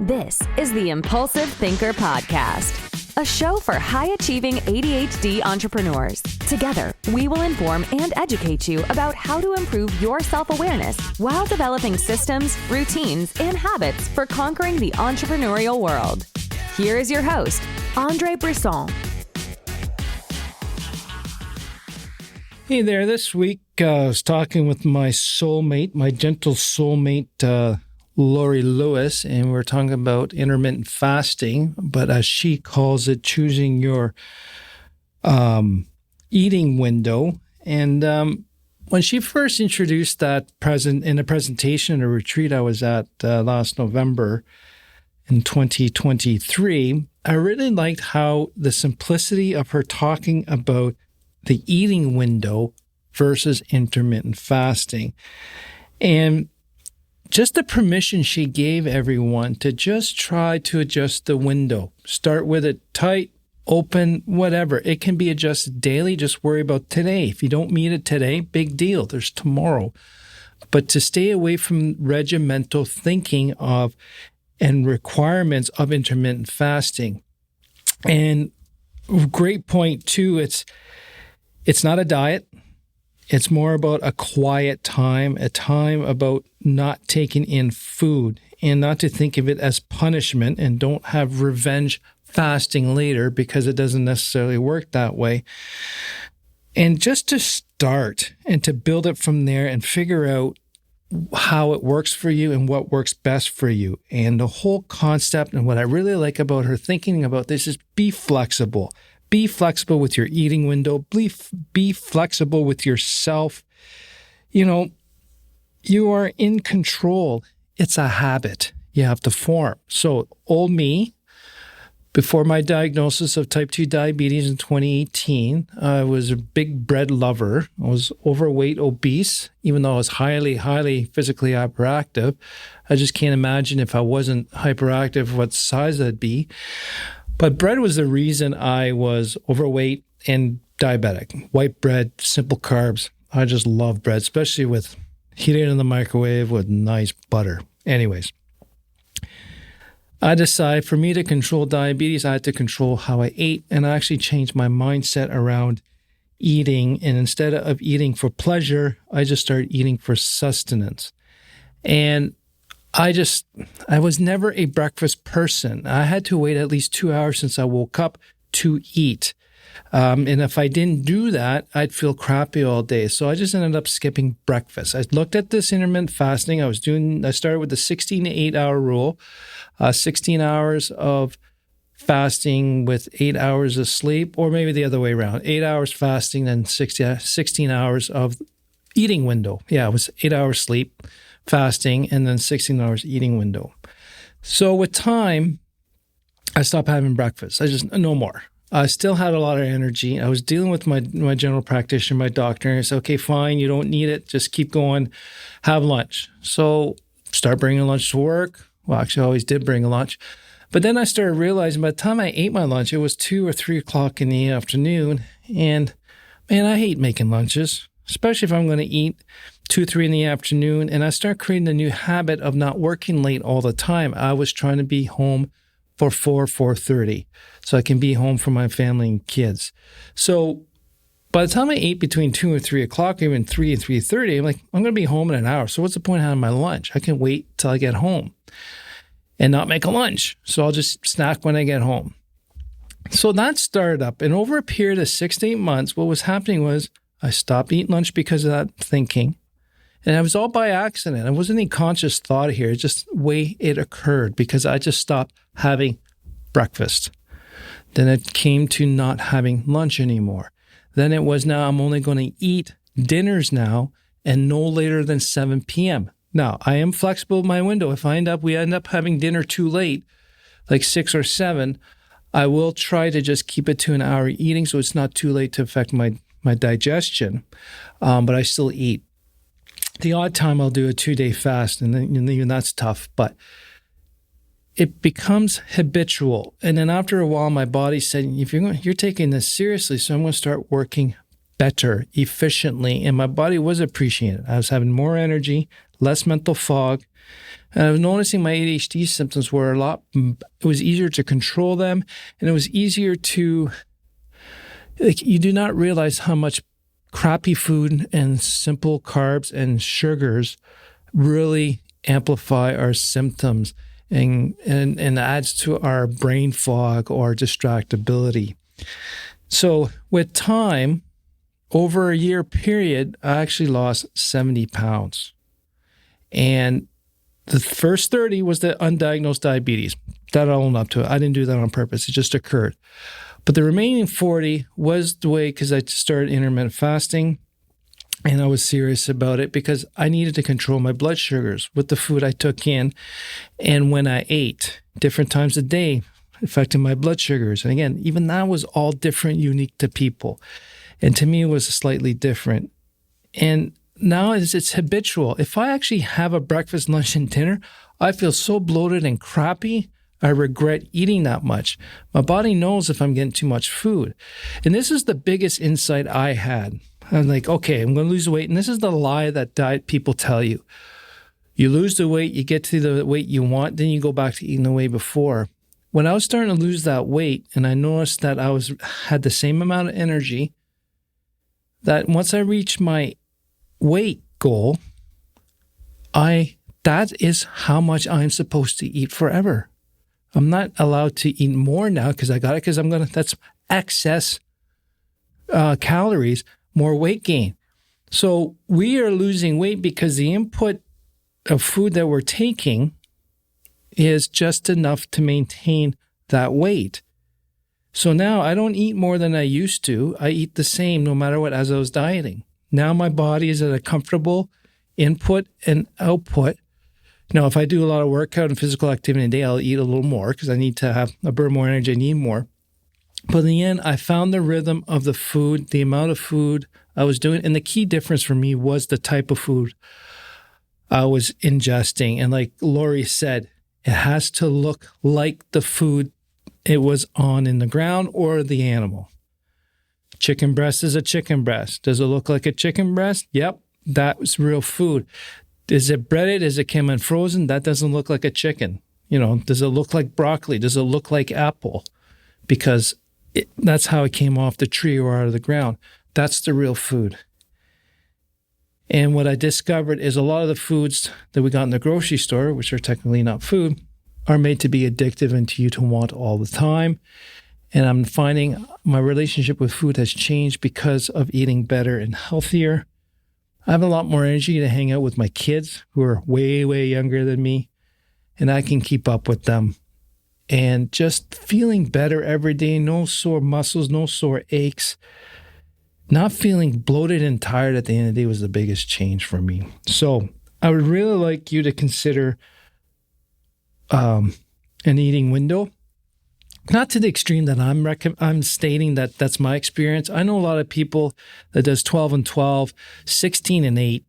This is the Impulsive Thinker Podcast, a show for high-achieving ADHD entrepreneurs. Together, we will inform and educate you about how to improve your self-awareness while developing systems, routines, and habits for conquering the entrepreneurial world. Here is your host, André Brisson. Hey there, this week I was talking with my soulmate, my gentle soulmate, Lori Lewis, and we're talking about intermittent fasting, but as she calls it, choosing your eating window. And when she first introduced that in a presentation, a retreat I was at last November in 2023, I really liked how the simplicity of her talking about the eating window versus intermittent fasting. And just the permission she gave everyone to just try to adjust the window. Start with it tight, open, whatever. It can be adjusted daily. Just worry about today. If you don't meet it today, big deal. There's tomorrow. But to stay away from regimental thinking of and requirements of intermittent fasting. And great point too, it's not a diet. It's more about a quiet time, a time about not taking in food and not to think of it as punishment, and don't have revenge fasting later because it doesn't necessarily work that way. And just to start and to build it from there and figure out how it works for you and what works best for you. And the whole concept and what I really like about her thinking about this is be flexible. Be flexible with your eating window. Be flexible with yourself. You know, you are in control. It's a habit you have to form. So old me, before my diagnosis of type 2 diabetes in 2018, I was a big bread lover. I was overweight, obese, even though I was highly, highly physically hyperactive. I just can't imagine if I wasn't hyperactive, what size I'd be. But bread was the reason I was overweight and diabetic. White bread, simple carbs. I just love bread, especially with heating in the microwave with nice butter. Anyways, I decided for me to control diabetes, I had to control how I ate. And I actually changed my mindset around eating. And instead of eating for pleasure, I just started eating for sustenance. And I was never a breakfast person. I had to wait at least 2 hours since I woke up to eat. And if I didn't do that, I'd feel crappy all day. So I just ended up skipping breakfast. I looked at this intermittent fasting. I started with the 16 to 8 hour rule, 16 hours of fasting with 8 hours of sleep, or maybe the other way around, 8 hours fasting and 16 hours of eating window. Yeah, it was 8 hours sleep, fasting, and then 16 hours eating window. So with time, I stopped having breakfast. No more. I still had a lot of energy. I was dealing with my general practitioner, my doctor, and I said, okay, fine, you don't need it. Just keep going, have lunch. So start bringing lunch to work. Well, actually, I always did bring a lunch. But then I started realizing by the time I ate my lunch, it was 2 or 3 o'clock in the afternoon. And man, I hate making lunches, especially if I'm going to eat 2, 3 in the afternoon. And I start creating a new habit of not working late all the time. I was trying to be home for 4:30, so I can be home for my family and kids. So by the time I ate between 2 and 3 o'clock, even 3 and 3:30, I'm like, I'm going to be home in an hour. So what's the point of having my lunch? I can wait till I get home and not make a lunch. So I'll just snack when I get home. So that started up. And over a period of 6 to 8 months, what was happening was I stopped eating lunch because of that thinking. And it was all by accident. It wasn't any conscious thought here. It's just the way it occurred because I just stopped having breakfast. Then it came to not having lunch anymore. Then it was now I'm only going to eat dinners now and no later than 7 p.m. Now, I am flexible with my window. If we end up having dinner too late, like 6 or 7, I will try to just keep it to an hour eating so it's not too late to affect my digestion, but I still eat. The odd time I'll do a 2-day fast, and then even that's tough, but it becomes habitual. And then after a while, my body said, if you're taking this seriously, so I'm going to start working better, efficiently, and my body was appreciating it. I was having more energy, less mental fog, and I was noticing my ADHD symptoms were it was easier to control them, and it was easier to, you do not realize how much crappy food and simple carbs and sugars really amplify our symptoms and adds to our brain fog or distractibility. So with time, over a year period, I actually lost 70 pounds. And the first 30 was the undiagnosed diabetes. That I own up to it. I didn't do that on purpose. It just occurred. But the remaining 40 was the way, because I started intermittent fasting, and I was serious about it because I needed to control my blood sugars with the food I took in and when I ate. Different times of day affecting my blood sugars. And again, even that was all different, unique to people. And to me, it was slightly different. And now it's habitual. If I actually have a breakfast, lunch, and dinner, I feel so bloated and crappy, I regret eating that much. My body knows if I'm getting too much food. And this is the biggest insight I had. I'm like, okay, I'm going to lose weight. And this is the lie that diet people tell you. You lose the weight, you get to the weight you want, then you go back to eating the way before. When I was starting to lose that weight and I noticed that I had the same amount of energy, that once I reached my weight goal, that is how much I'm supposed to eat forever. I'm not allowed to eat more now because I got it, because that's excess calories, more weight gain. So we are losing weight because the input of food that we're taking is just enough to maintain that weight. So now I don't eat more than I used to. I eat the same no matter what as I was dieting. Now my body is at a comfortable input and output. Now, if I do a lot of workout and physical activity in a day, I'll eat a little more because I need to burn more energy. I need more. But in the end, I found the rhythm of the food, the amount of food I was doing. And the key difference for me was the type of food I was ingesting. And like Lori said, it has to look like the food it was on in the ground or the animal. Chicken breast is a chicken breast. Does it look like a chicken breast? Yep, that was real food. Is it breaded? Is it came in frozen? That doesn't look like a chicken. Does it look like broccoli? Does it look like apple? Because that's how it came off the tree or out of the ground. That's the real food. And what I discovered is a lot of the foods that we got in the grocery store, which are technically not food, are made to be addictive and to you to want all the time. And I'm finding my relationship with food has changed because of eating better and healthier. I have a lot more energy to hang out with my kids who are way, way younger than me, and I can keep up with them. And just feeling better every day, no sore muscles, no sore aches. Not feeling bloated and tired at the end of the day was the biggest change for me. So I would really like you to consider an eating window. Not to the extreme that I'm stating that that's my experience. I know a lot of people that does 12 and 12, 16 and 8,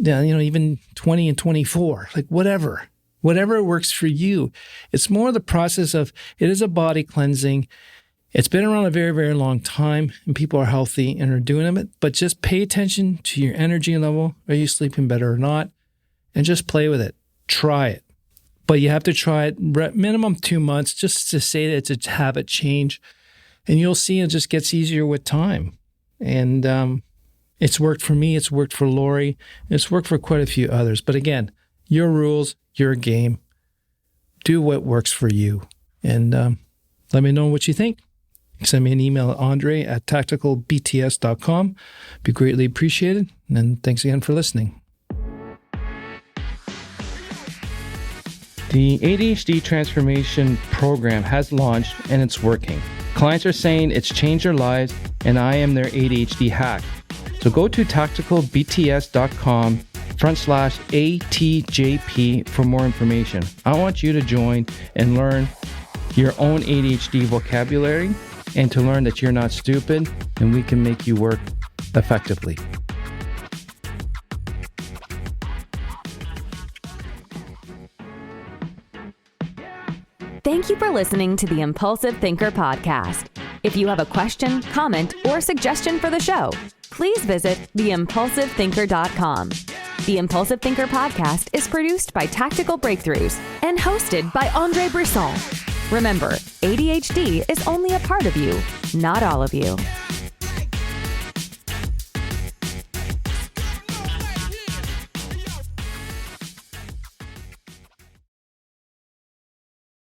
even 20 and 24, like whatever works for you. It's more the process of, it is a body cleansing. It's been around a very, very long time and people are healthy and are doing it, but just pay attention to your energy level. Are you sleeping better or not? And just play with it. Try it. But you have to try it minimum 2 months just to say that it's a habit change. And you'll see it just gets easier with time. And it's worked for me. It's worked for Lori. It's worked for quite a few others. But again, your rules, your game. Do what works for you. And let me know what you think. Send me an email at André at tacticalbts.com. Be greatly appreciated. And thanks again for listening. The ADHD Transformation Program has launched and it's working. Clients are saying it's changed their lives and I am their ADHD hack. So go to tacticalbts.com/ATJP for more information. I want you to join and learn your own ADHD vocabulary and to learn that you're not stupid and we can make you work effectively. Thank you for listening to the Impulsive Thinker podcast. If you have a question, comment, or suggestion for the show, please visit theimpulsivethinker.com. The Impulsive Thinker podcast is produced by Tactical Breakthroughs and hosted by André. Remember, ADHD is only a part of you, not all of you.